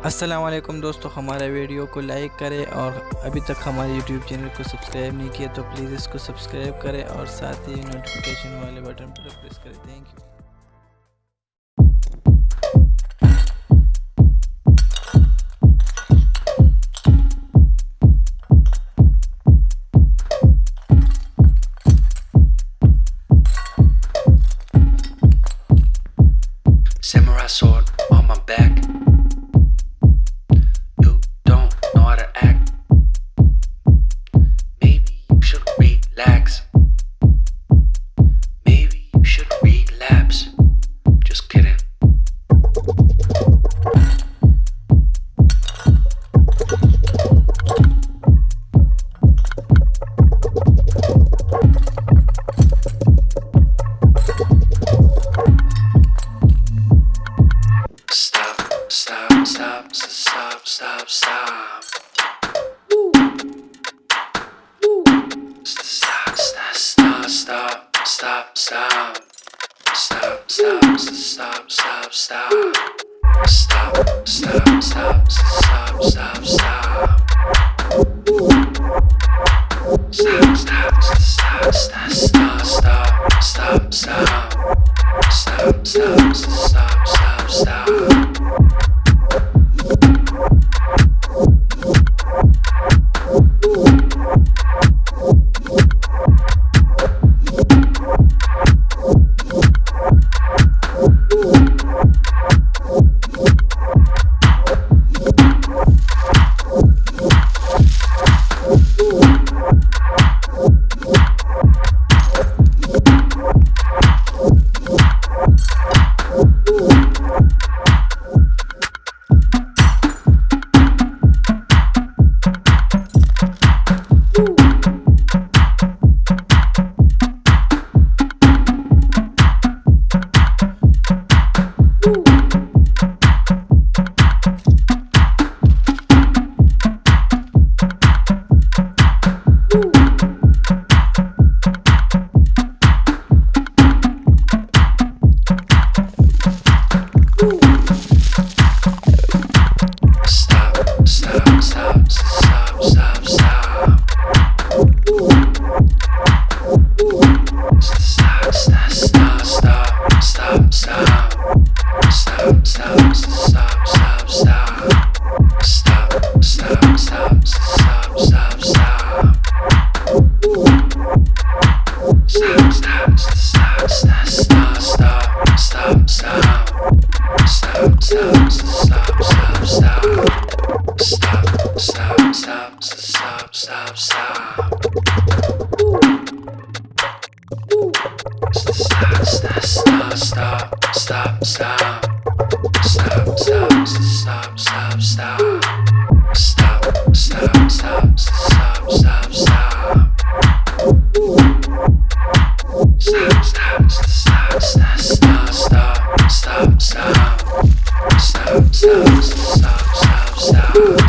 अस्सलाम वालेकुम दोस्तों, हमारे वीडियो को लाइक करें और अभी तक हमारे यूट्यूब चैनल को सब्सक्राइब नहीं किया तो प्लीज़ इसको सब्सक्राइब करें और साथ ही नोटिफिकेशन वाले बटन पर प्रेस करें। Thank you. Samurai sword on my back. You don't know how to act. Maybe you should relax. Maybe you should relapse. Just kidding. Stop, stop, stop, stop, stop, stop. Stop, stop, stop, stop, stop, stop. Stop, stop, stop, stop, stop. Stop, stop, stop, stop, stop, stop. Stop, stop, stop, stop, stop, stop, stop, stop. Stop, stop, stop, stop, stop. Stop.